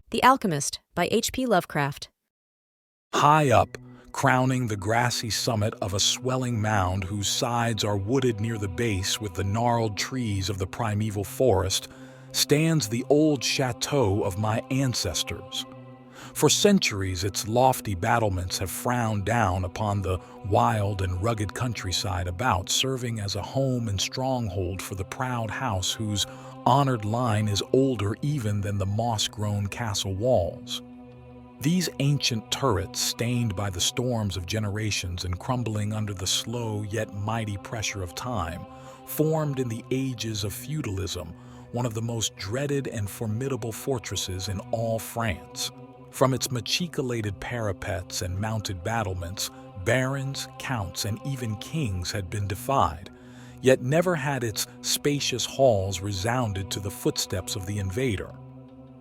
The Alchemist by H.P. Lovecraft. High up, crowning the grassy summit of a swelling mound whose sides are wooded near the base with the gnarled trees of the primeval forest, stands the old chateau of my ancestors. For centuries, its lofty battlements have frowned down upon the wild and rugged countryside about, serving as a home and stronghold for the proud house whose honored line is older even than the moss-grown castle walls. These ancient turrets, stained by the storms of generations and crumbling under the slow yet mighty pressure of time, formed in the ages of feudalism one of the most dreaded and formidable fortresses in all France. From its machicolated parapets and mounted battlements, barons, counts, and even kings had been defied, yet never had its spacious halls resounded to the footsteps of the invader.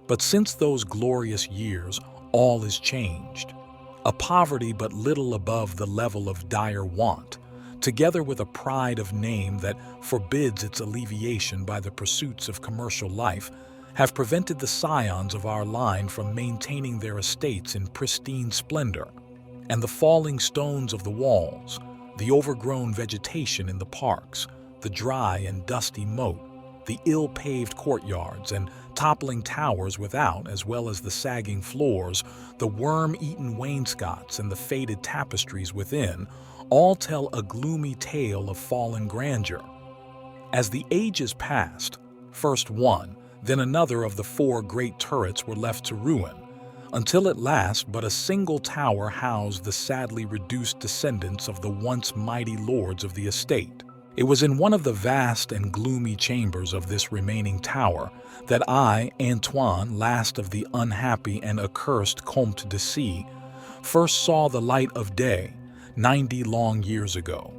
But since those glorious years, all is changed. A poverty but little above the level of dire want, together with a pride of name that forbids its alleviation by the pursuits of commercial life, have prevented the scions of our line from maintaining their estates in pristine splendor, and the falling stones of the walls, the overgrown vegetation in the parks, the dry and dusty moat, the ill-paved courtyards and toppling towers without, as well as the sagging floors, the worm-eaten wainscots and the faded tapestries within, all tell a gloomy tale of fallen grandeur. As the ages passed, first one, then another of the four great turrets were left to ruin, until at last but a single tower housed the sadly reduced descendants of the once mighty lords of the estate. It was in one of the vast and gloomy chambers of this remaining tower that I, Antoine, last of the unhappy and accursed Comte de C, first saw the light of day 90 long years ago.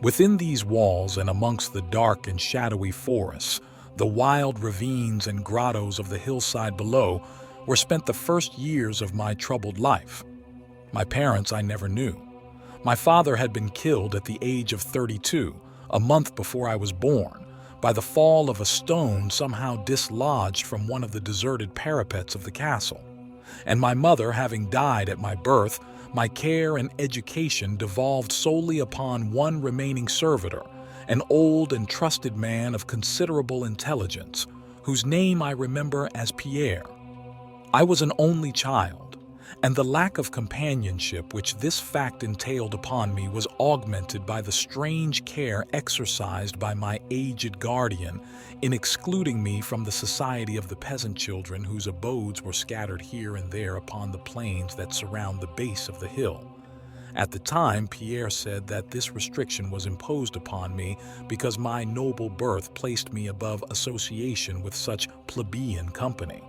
Within these walls and amongst the dark and shadowy forests, the wild ravines and grottos of the hillside below, were spent the first years of my troubled life. My parents I never knew. My father had been killed at the age of 32, a month before I was born, by the fall of a stone somehow dislodged from one of the deserted parapets of the castle. And my mother having died at my birth, my care and education devolved solely upon one remaining servitor, an old and trusted man of considerable intelligence, whose name I remember as Pierre. I was an only child, and the lack of companionship which this fact entailed upon me was augmented by the strange care exercised by my aged guardian in excluding me from the society of the peasant children whose abodes were scattered here and there upon the plains that surround the base of the hill. At the time, Pierre said that this restriction was imposed upon me because my noble birth placed me above association with such plebeian company.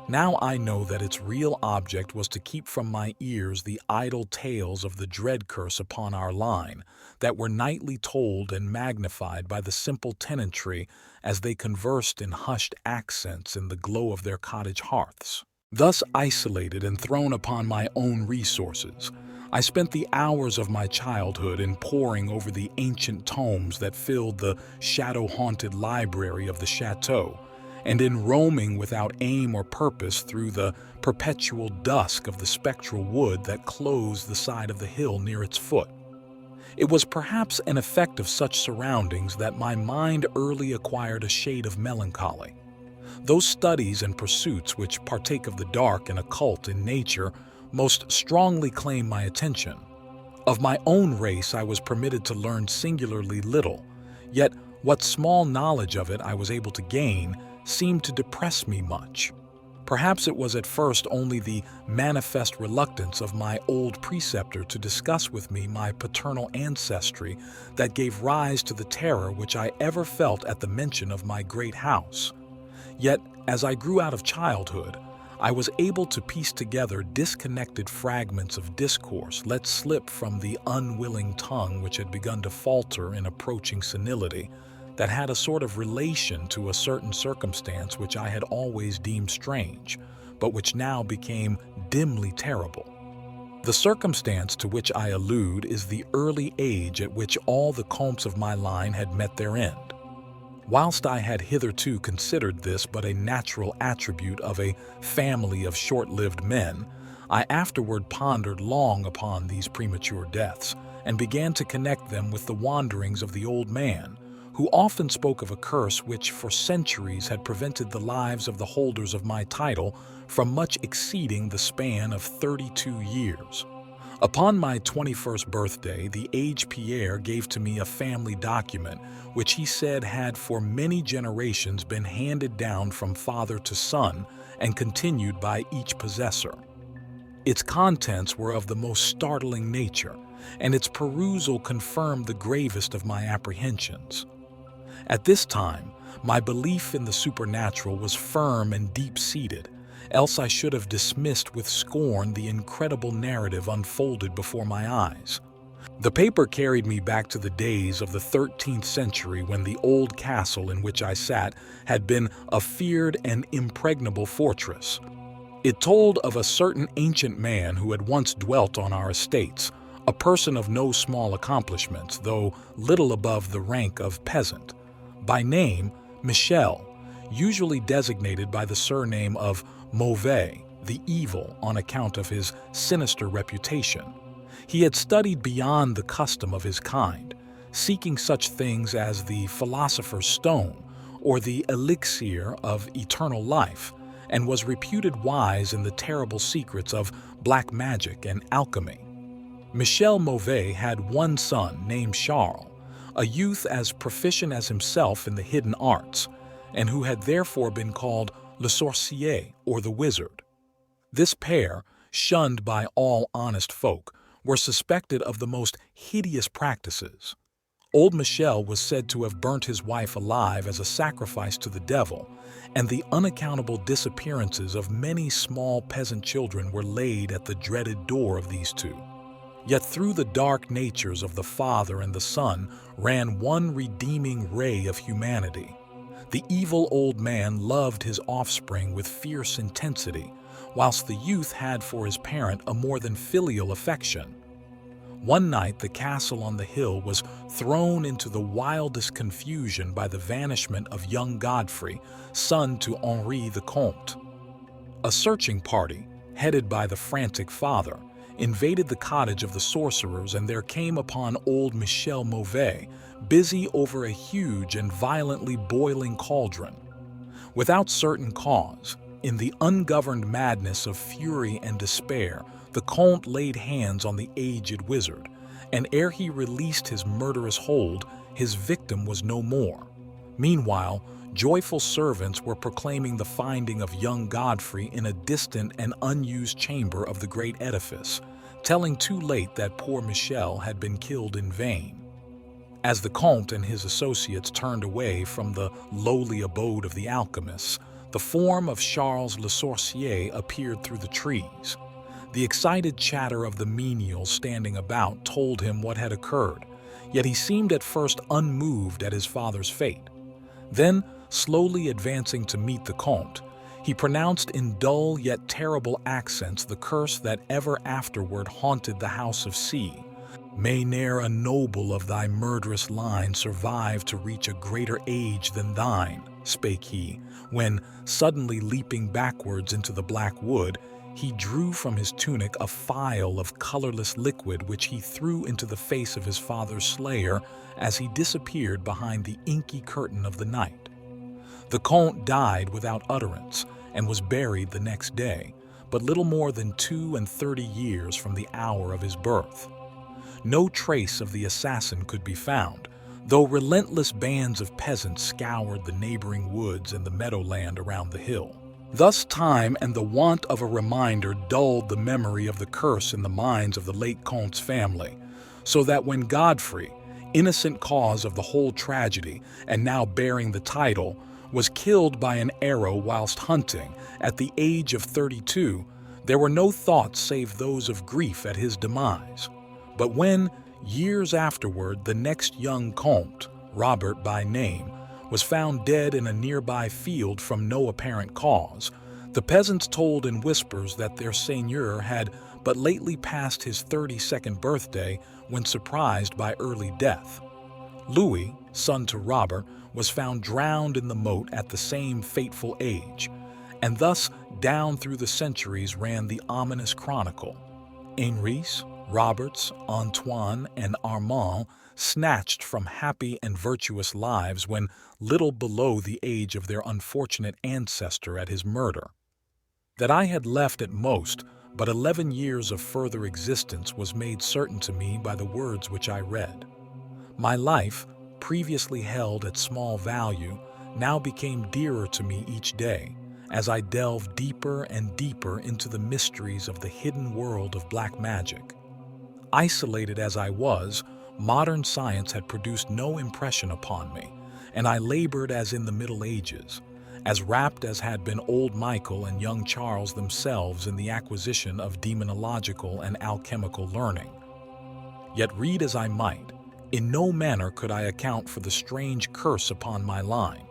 Now I know that its real object was to keep from my ears the idle tales of the dread curse upon our line, that were nightly told and magnified by the simple tenantry as they conversed in hushed accents in the glow of their cottage hearths. Thus isolated and thrown upon my own resources, I spent the hours of my childhood in poring over the ancient tomes that filled the shadow-haunted library of the chateau, and in roaming without aim or purpose through the perpetual dusk of the spectral wood that closed the side of the hill near its foot. It was perhaps an effect of such surroundings that my mind early acquired a shade of melancholy. Those studies and pursuits which partake of the dark and occult in nature most strongly claim my attention. Of my own race I was permitted to learn singularly little, yet what small knowledge of it I was able to gain seemed to depress me much. Perhaps it was at first only the manifest reluctance of my old preceptor to discuss with me my paternal ancestry that gave rise to the terror which I ever felt at the mention of my great house. Yet, as I grew out of childhood, I was able to piece together disconnected fragments of discourse let slip from the unwilling tongue which had begun to falter in approaching senility, that had a sort of relation to a certain circumstance which I had always deemed strange, but which now became dimly terrible. The circumstance to which I allude is the early age at which all the comtes of my line had met their end. Whilst I had hitherto considered this but a natural attribute of a family of short-lived men, I afterward pondered long upon these premature deaths and began to connect them with the wanderings of the old man, who often spoke of a curse which for centuries had prevented the lives of the holders of my title from much exceeding the span of 32 years. Upon my 21st birthday, the aged Pierre gave to me a family document which he said had for many generations been handed down from father to son and continued by each possessor. Its contents were of the most startling nature, and its perusal confirmed the gravest of my apprehensions. At this time, my belief in the supernatural was firm and deep-seated, else I should have dismissed with scorn the incredible narrative unfolded before my eyes. The paper carried me back to the days of the 13th century when the old castle in which I sat had been a feared and impregnable fortress. It told of a certain ancient man who had once dwelt on our estates, a person of no small accomplishments, though little above the rank of peasant. By name, Michel, usually designated by the surname of Mauvais, the evil, on account of his sinister reputation. He had studied beyond the custom of his kind, seeking such things as the philosopher's stone or the elixir of eternal life, and was reputed wise in the terrible secrets of black magic and alchemy. Michel Mauvais had one son named Charles, a youth as proficient as himself in the hidden arts, and who had therefore been called le Sorcier, or the wizard. This pair, shunned by all honest folk, were suspected of the most hideous practices. Old Michel was said to have burnt his wife alive as a sacrifice to the devil, and the unaccountable disappearances of many small peasant children were laid at the dreaded door of these two. Yet through the dark natures of the Father and the Son ran one redeeming ray of humanity. The evil old man loved his offspring with fierce intensity, whilst the youth had for his parent a more than filial affection. One night the castle on the hill was thrown into the wildest confusion by the vanishment of young Godfrey, son to Henri the Comte. A searching party, headed by the frantic father, invaded the cottage of the sorcerers, and there came upon old Michel Mauvais, busy over a huge and violently boiling cauldron. Without certain cause, in the ungoverned madness of fury and despair, the Comte laid hands on the aged wizard, and ere he released his murderous hold, his victim was no more. Meanwhile, joyful servants were proclaiming the finding of young Godfrey in a distant and unused chamber of the great edifice, telling too late that poor Michel had been killed in vain. As the Comte and his associates turned away from the lowly abode of the alchemists, the form of Charles le Sorcier appeared through the trees. The excited chatter of the menials standing about told him what had occurred, yet he seemed at first unmoved at his father's fate. Then, slowly advancing to meet the Comte, he pronounced in dull yet terrible accents the curse that ever afterward haunted the house of C. May ne'er a noble of thy murderous line survive to reach a greater age than thine, spake he, when, suddenly leaping backwards into the black wood, he drew from his tunic a phial of colorless liquid which he threw into the face of his father's slayer as he disappeared behind the inky curtain of the night. The Comte died without utterance and was buried the next day, but little more than 32 years from the hour of his birth. No trace of the assassin could be found, though relentless bands of peasants scoured the neighboring woods and the meadowland around the hill. Thus time and the want of a reminder dulled the memory of the curse in the minds of the late Comte's family, so that when Godfrey, innocent cause of the whole tragedy and now bearing the title, was killed by an arrow whilst hunting at the age of 32, there were no thoughts save those of grief at his demise. But when, years afterward, the next young Comte, Robert by name, was found dead in a nearby field from no apparent cause, the peasants told in whispers that their seigneur had but lately passed his 32nd birthday when surprised by early death. Louis, son to Robert, was found drowned in the moat at the same fateful age, and thus down through the centuries ran the ominous chronicle. Immerse, Roberts, Antoine, and Armand snatched from happy and virtuous lives when little below the age of their unfortunate ancestor at his murder. That I had left at most but 11 years of further existence was made certain to me by the words which I read. My life, previously held at small value, now became dearer to me each day as I delved deeper and deeper into the mysteries of the hidden world of black magic. Isolated as I was, modern science had produced no impression upon me, and I labored as in the Middle Ages, as rapt as had been old Michel and young Charles themselves in the acquisition of demonological and alchemical learning. Yet read as I might, in no manner could I account for the strange curse upon my line.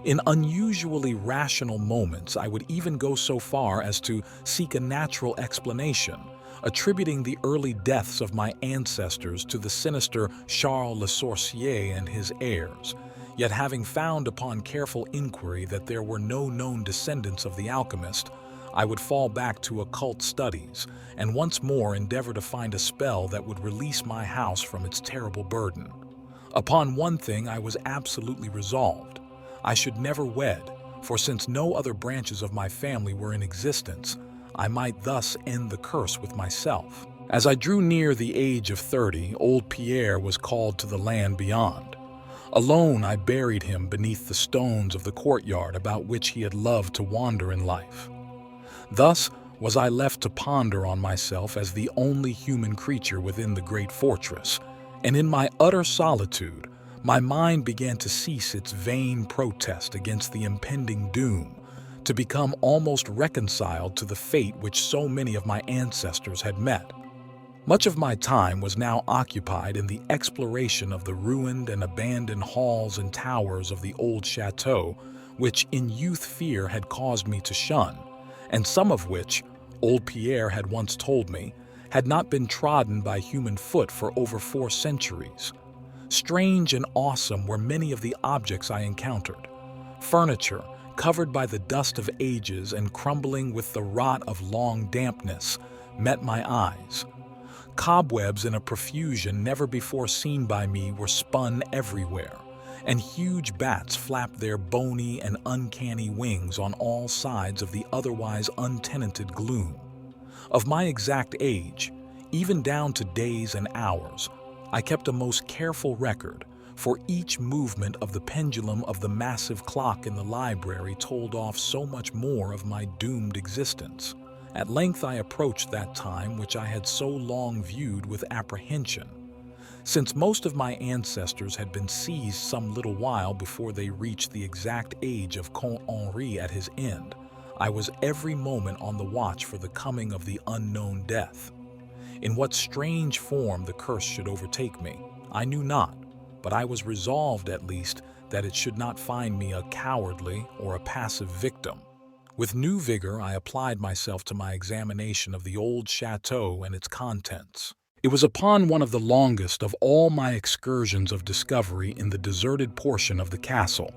In unusually rational moments, I would even go so far as to seek a natural explanation, attributing the early deaths of my ancestors to the sinister Charles le Sorcier and his heirs. Yet having found upon careful inquiry that there were no known descendants of the Alchemist, I would fall back to occult studies and once more endeavor to find a spell that would release my house from its terrible burden. Upon one thing I was absolutely resolved. I should never wed, for since no other branches of my family were in existence, I might thus end the curse with myself. As I drew near the age of 30, old Pierre was called to the land beyond. Alone I buried him beneath the stones of the courtyard about which he had loved to wander in life. Thus was I left to ponder on myself as the only human creature within the great fortress, and in my utter solitude, my mind began to cease its vain protest against the impending doom, to become almost reconciled to the fate which so many of my ancestors had met. Much of my time was now occupied in the exploration of the ruined and abandoned halls and towers of the old chateau, which in youth fear had caused me to shun, and some of which, old Pierre had once told me, had not been trodden by human foot for over 4 centuries. Strange and awesome were many of the objects I encountered. Furniture, covered by the dust of ages and crumbling with the rot of long dampness, met my eyes. Cobwebs in a profusion never before seen by me were spun everywhere, and huge bats flapped their bony and uncanny wings on all sides of the otherwise untenanted gloom. Of my exact age, even down to days and hours, I kept a most careful record, for each movement of the pendulum of the massive clock in the library told off so much more of my doomed existence. At length I approached that time which I had so long viewed with apprehension. Since most of my ancestors had been seized some little while before they reached the exact age of Comte Henri at his end, I was every moment on the watch for the coming of the unknown death. In what strange form the curse should overtake me, I knew not, but I was resolved at least that it should not find me a cowardly or a passive victim. With new vigor, I applied myself to my examination of the old chateau and its contents. It was upon one of the longest of all my excursions of discovery in the deserted portion of the castle,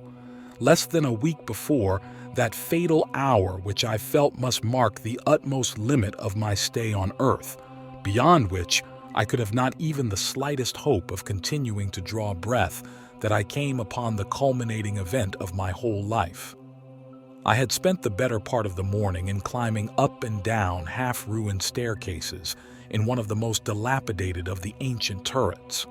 less than a week before that fatal hour which I felt must mark the utmost limit of my stay on earth, beyond which I could have not even the slightest hope of continuing to draw breath, that I came upon the culminating event of my whole life. I had spent the better part of the morning in climbing up and down half-ruined staircases in one of the most dilapidated of the ancient turrets.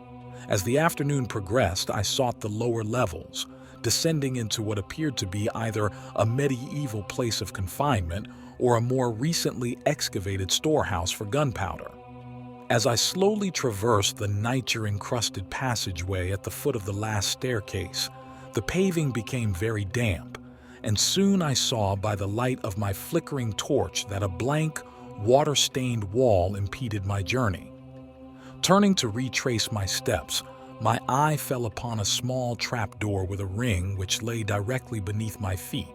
As the afternoon progressed, I sought the lower levels, descending into what appeared to be either a medieval place of confinement or a more recently excavated storehouse for gunpowder. As I slowly traversed the nitre-encrusted passageway at the foot of the last staircase, the paving became very damp, and soon I saw by the light of my flickering torch that a blank, water-stained wall impeded my journey. Turning to retrace my steps, my eye fell upon a small trapdoor with a ring which lay directly beneath my feet.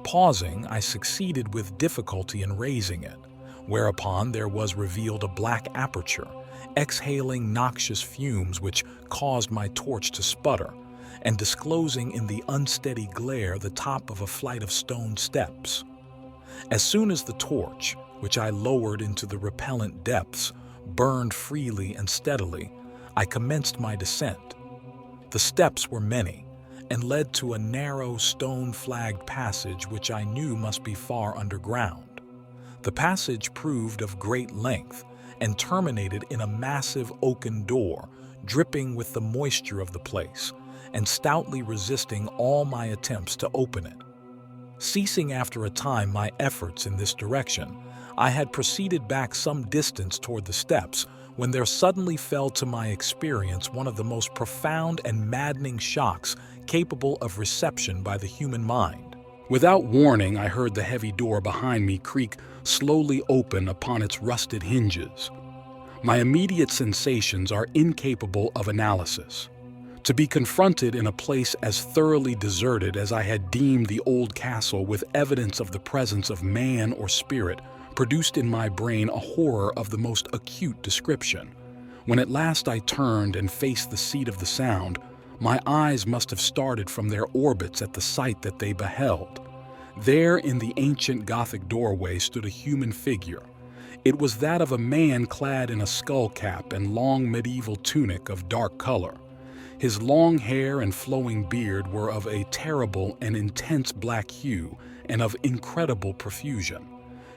Pausing, I succeeded with difficulty in raising it, whereupon there was revealed a black aperture, exhaling noxious fumes which caused my torch to sputter, and disclosing in the unsteady glare the top of a flight of stone steps. As soon as the torch, which I lowered into the repellent depths, burned freely and steadily, I commenced my descent. The steps were many, and led to a narrow stone-flagged passage which I knew must be far underground. The passage proved of great length and terminated in a massive oaken door, dripping with the moisture of the place, and stoutly resisting all my attempts to open it. Ceasing after a time my efforts in this direction, I had proceeded back some distance toward the steps when there suddenly fell to my experience one of the most profound and maddening shocks capable of reception by the human mind. Without warning, I heard the heavy door behind me creak slowly open upon its rusted hinges. My immediate sensations are incapable of analysis. To be confronted in a place as thoroughly deserted as I had deemed the old castle with evidence of the presence of man or spirit produced in my brain a horror of the most acute description. When at last I turned and faced the seat of the sound, my eyes must have started from their orbits at the sight that they beheld. There in the ancient Gothic doorway stood a human figure. It was that of a man clad in a skull cap and long medieval tunic of dark color. His long hair and flowing beard were of a terrible and intense black hue and of incredible profusion.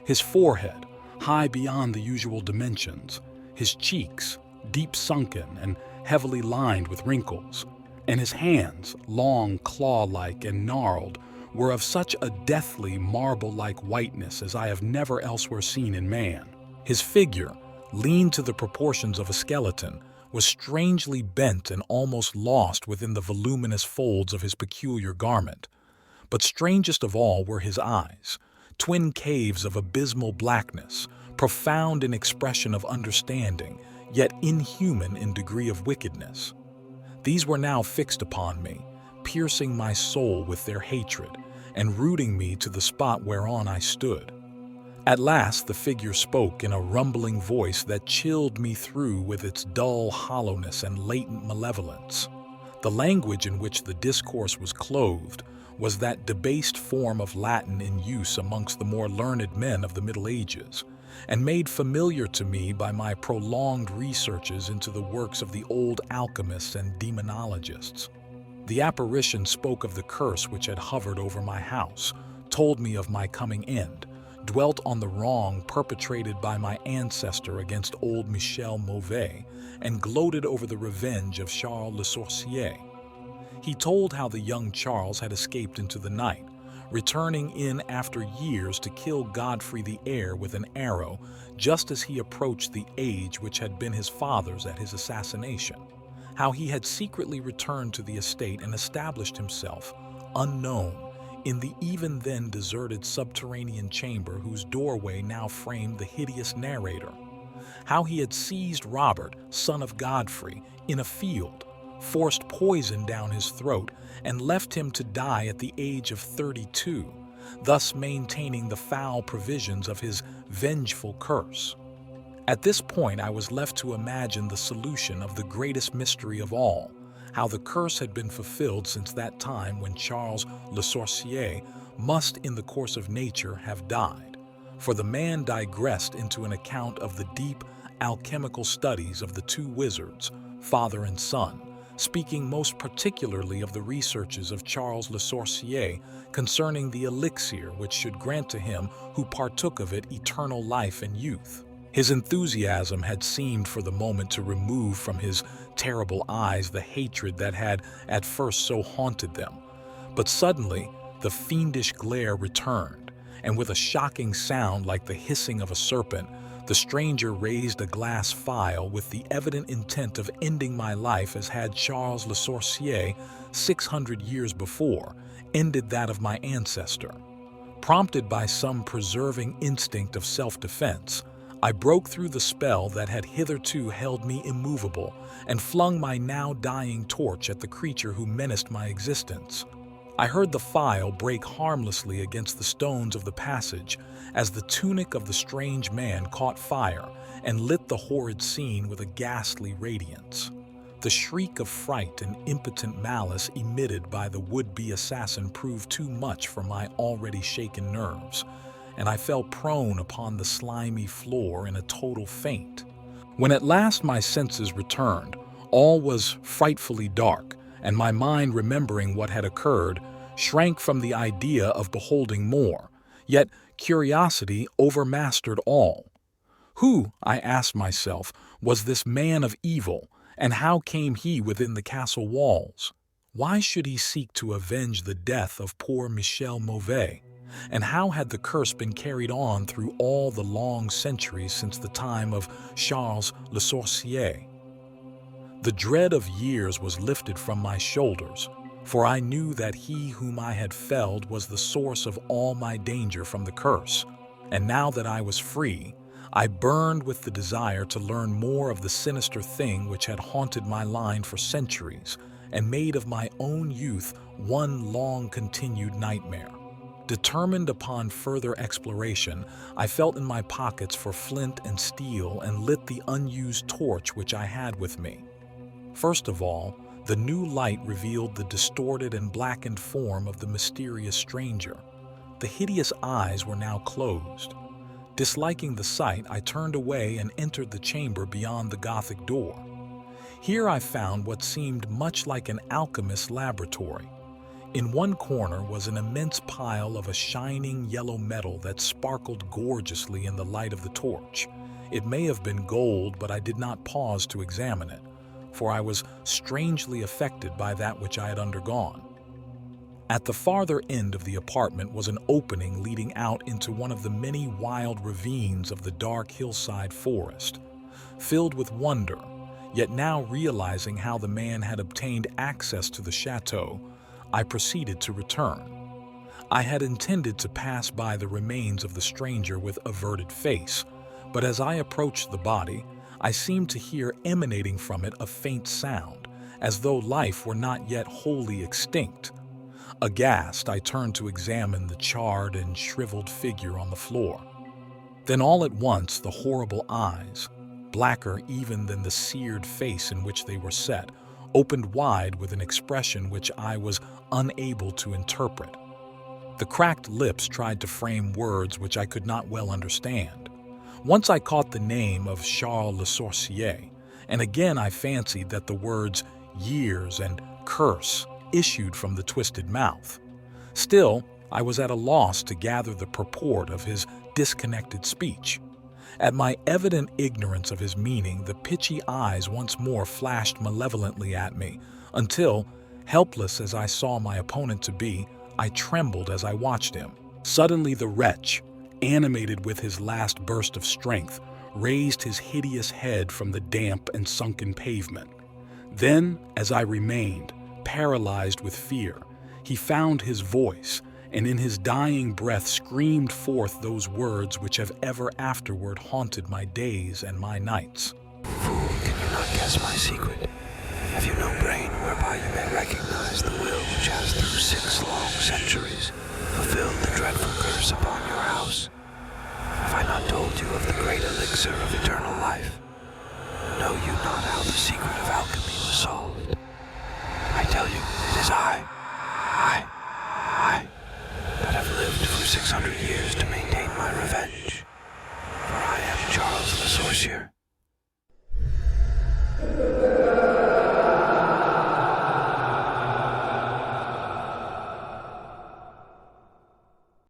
His forehead, high beyond the usual dimensions, his cheeks, deep sunken and heavily lined with wrinkles, and his hands, long, claw-like and gnarled, were of such a deathly, marble-like whiteness as I have never elsewhere seen in man. His figure, lean to the proportions of a skeleton, was strangely bent and almost lost within the voluminous folds of his peculiar garment. But strangest of all were his eyes, twin caves of abysmal blackness, profound in expression of understanding, yet inhuman in degree of wickedness. These were now fixed upon me, piercing my soul with their hatred, and rooting me to the spot whereon I stood. At last the figure spoke in a rumbling voice that chilled me through with its dull hollowness and latent malevolence. The language in which the discourse was clothed was that debased form of Latin in use amongst the more learned men of the Middle Ages, and made familiar to me by my prolonged researches into the works of the old alchemists and demonologists. The apparition spoke of the curse which had hovered over my house, told me of my coming end, dwelt on the wrong perpetrated by my ancestor against old Michel Mauvais, and gloated over the revenge of Charles le Sorcier. He told how the young Charles had escaped into the night, returning in after years to kill Godfrey the heir with an arrow, just as he approached the age which had been his father's at his assassination. How he had secretly returned to the estate and established himself, unknown, in the even then deserted subterranean chamber whose doorway now framed the hideous narrator. How he had seized Robert, son of Godfrey, in a field, forced poison down his throat, and left him to die at the age of 32, thus maintaining the foul provisions of his vengeful curse. At this point I was left to imagine the solution of the greatest mystery of all, how the curse had been fulfilled since that time when Charles le Sorcier must in the course of nature have died, for the man digressed into an account of the deep alchemical studies of the two wizards, father and son, speaking most particularly of the researches of Charles le Sorcier concerning the elixir which should grant to him who partook of it eternal life and youth. His enthusiasm had seemed for the moment to remove from his terrible eyes the hatred that had at first so haunted them. But suddenly the fiendish glare returned, and with a shocking sound like the hissing of a serpent, the stranger raised a glass phial with the evident intent of ending my life as had Charles le Sorcier, 600 years before, ended that of my ancestor. Prompted by some preserving instinct of self-defense, I broke through the spell that had hitherto held me immovable and flung my now dying torch at the creature who menaced my existence. I heard the phial break harmlessly against the stones of the passage as the tunic of the strange man caught fire and lit the horrid scene with a ghastly radiance. The shriek of fright and impotent malice emitted by the would-be assassin proved too much for my already shaken nerves, and I fell prone upon the slimy floor in a total faint. When at last my senses returned, all was frightfully dark, and my mind, remembering what had occurred, shrank from the idea of beholding more, yet curiosity overmastered all. Who, I asked myself, was this man of evil, and how came he within the castle walls? Why should he seek to avenge the death of poor Michel Mauvais? And how had the curse been carried on through all the long centuries since the time of Charles le Sorcier? The dread of years was lifted from my shoulders, for I knew that he whom I had felled was the source of all my danger from the curse, and now that I was free, I burned with the desire to learn more of the sinister thing which had haunted my line for centuries and made of my own youth one long-continued nightmare. Determined upon further exploration, I felt in my pockets for flint and steel and lit the unused torch which I had with me. First of all, the new light revealed the distorted and blackened form of the mysterious stranger. The hideous eyes were now closed. Disliking the sight, I turned away and entered the chamber beyond the Gothic door. Here I found what seemed much like an alchemist's laboratory. In one corner was an immense pile of a shining yellow metal that sparkled gorgeously in the light of the torch. It may have been gold, but I did not pause to examine it, for I was strangely affected by that which I had undergone. At the farther end of the apartment was an opening leading out into one of the many wild ravines of the dark hillside forest. Filled with wonder, yet now realizing how the man had obtained access to the chateau, I proceeded to return. I had intended to pass by the remains of the stranger with averted face, but as I approached the body, I seemed to hear emanating from it a faint sound, as though life were not yet wholly extinct. Aghast, I turned to examine the charred and shriveled figure on the floor. Then all at once the horrible eyes, blacker even than the seared face in which they were set, opened wide with an expression which I was unable to interpret. The cracked lips tried to frame words which I could not well understand. Once I caught the name of Charles le Sorcier, and again I fancied that the words years and curse issued from the twisted mouth. Still, I was at a loss to gather the purport of his disconnected speech. At my evident ignorance of his meaning, the pitchy eyes once more flashed malevolently at me, until, helpless as I saw my opponent to be, I trembled as I watched him. Suddenly the wretch, animated with his last burst of strength, raised his hideous head from the damp and sunken pavement. Then, as I remained, paralyzed with fear, he found his voice, and in his dying breath screamed forth those words which have ever afterward haunted my days and my nights. Fool, can you not guess my secret? Have you no brain whereby you may recognize the will which has through 6 long centuries fulfilled the dreadful curse upon your house? Have I not told you of the great elixir of eternal life? Know you not how the secret of alchemy was solved? I tell you, it is I, that have lived for 600 years to maintain my revenge.